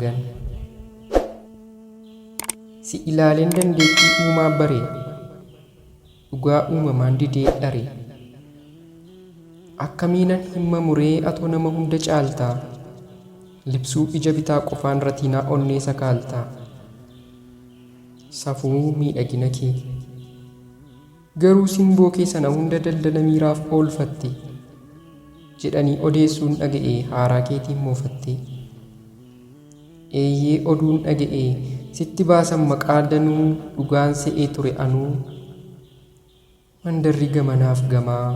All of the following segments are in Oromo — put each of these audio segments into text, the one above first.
magan. Si ilaaleen dandeettii uumaa bare, dhugaa uumamaan didee dhare. Akkamiinan himma muree atoo nama hunda caaltaa, libsuu ija bitaa qofaan ratiinaa onnee sakaaltaa. Safuu miidhagina kee garuu simboo kee sana hunda daldala miiraaf oolfatte, jedhanii odeessuun dhaga'ee haaraa keetiin moofatte. Eeyyee oduun dhaga'ee sitti baasan maqaa danuu, dhugaan se'ee ture anuu. Mandarri gamanaaf gamaa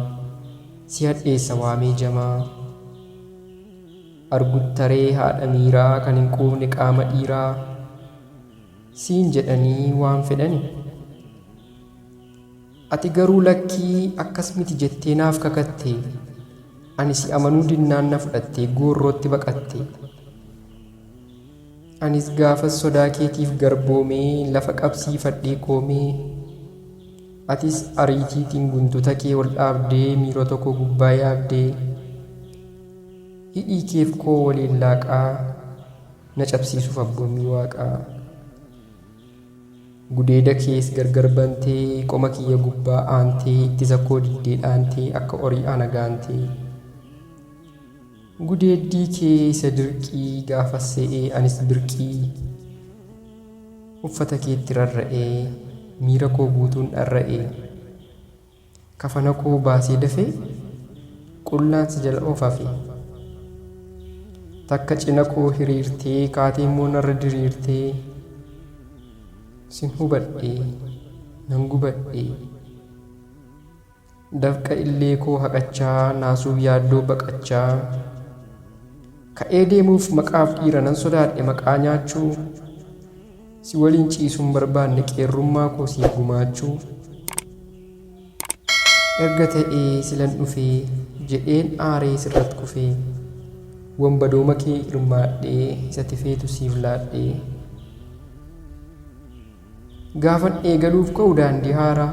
si hadheessa waamee jamaa. Arguttaree haadha miiraa kan hin quufne qaama dhiiraa, siin jedhanii waan fedhani. Ati garuu lakkii akkas miti jettee naaf kakatte, ani si amanuu dinnaan na fudhattee goorrootti baqatte. Anis gaafas sodaa keetiif garboomee lafa qabsiifadhee koomee, atis ariitiitiin guntuta kee ol dhaabdee miirota koo gubbaa yaabdee. Hidhii keef koo waliin laaqaa na cabsiisuuf abboommii waaqaa. Gudeeda kees gargar bantee qoma kiyya gubbaa aantee, ittisa koo diddee dhaantee akka horii ana gaantee. Gudeeddii kee isa dirqii gaafas se'ee anis birqii, uffata keetti rarra'ee miira koo guutuun dharra'ee. Kafana koo baasee dafee qullaansa jala oofafee. Takka cina koo hiriirtee kaatee immoo narra diriirtee. Sin hubadhee nan gubadhee, dafqa illee koo haqachaa naasuuf yaaddoo baqachaa. Ka'ee deemuuf maqaaf dhiira nan sodaadhe maqaa nyaachuu. Si waliin ciisuun barbaanne qeerrummaa koo siif gumaachuu. Erga ta'ee silan dhufee jedheen aaree sirratti kufee, wambadooma kee hirmaadhee isa tifeetu siif laadhee. Gaafan eegaluuf ka'u daandii haaraa,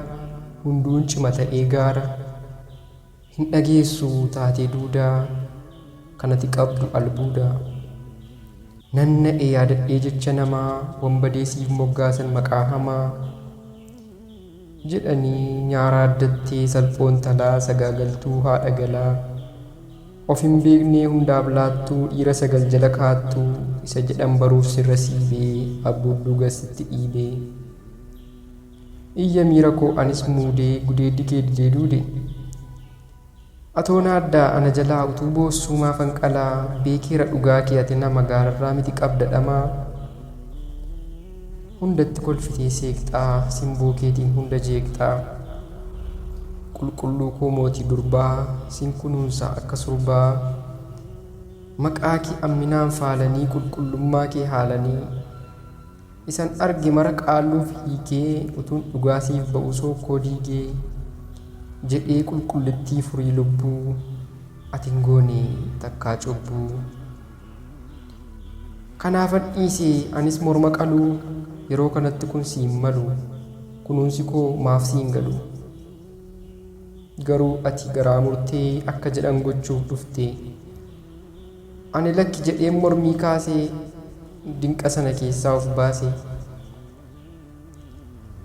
hunduun cima ta'ee gaara. Hin dhageessu taatee duudaa, kanati qabdu albuudaa. Nanna'ee yaadadhee jecha namaa, wambadee siif moggaasan maqaa hamaa. Jedhanii nyaaraa addattee salphoon talaa sagaagaltuu haadha galaa. Of hin beeknee hundaaf laattuu dhiira sagal jala kaattuu, isa jedhan baruuf sirra siibee abbuudduu gasitti dhiibee. Iyya miira koo anis muudee gudeeddi kee didee duude. Atoona addaa ana jalaa utuu boossuu maafan qalaa, beekeera dhugaa kee ati nama gaararraa miti qabda dhamaa. Hundatti kolfitee seeqxaa, simboo keetiin hunda jeeqxaa. Qulqulluu koo mootii durbaa, sin kunuunsaa akka surbaa. Maqaa kee amminaan faalanii qulqullummaa kee haalanii. Isan arge mara qaalluuf hiikee, utuun dhugaasiif ba'u sookkoo diigee. Jedhee qulqullittii furii lubbuu, ati hin goone takkaa cubbuu. Kanaafan dhiisee anis morma qaluu, yeroo kanatti kun siin malu, kunuunsi koo maaf siin galu. Garuu ati garaa murtee akka jedhan gochuuf dhufte. Ani lakki jedheen mormii kaasee, dinqa sana keessaa of baase.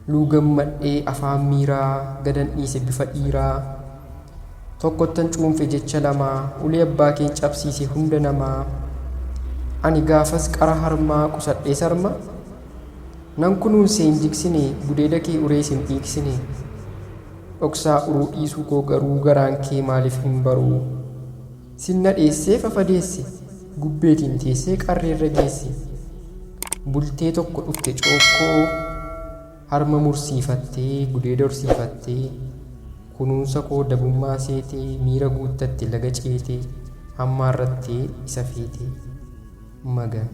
Luugammadhee afaan miiraa gadan dhiise bifa dhiiraa. Tokkottan cuunfe jecha lamaa, ulee abbaa keen cabsiise hunda namaa. Ani gaafas qara harmaa qusadhee sarma, nan kunuunsee hin jigsine gudeeda kee urees hin dhiigsine. Dhoksaa uruu dhiisuu koo garuu garaan kee maaliif hin baruu. Sinna dheessee fafadeesse, gubbeetiin teessee qarreerra geesse. Bultee tokko dhufte cookkoo, harma mursiifattee gudeeda horsiifattee. Kunuunsa koo dabummaa seetee, miira guuttatte laga ceetee, hammaarrattee isa feetee. Magan.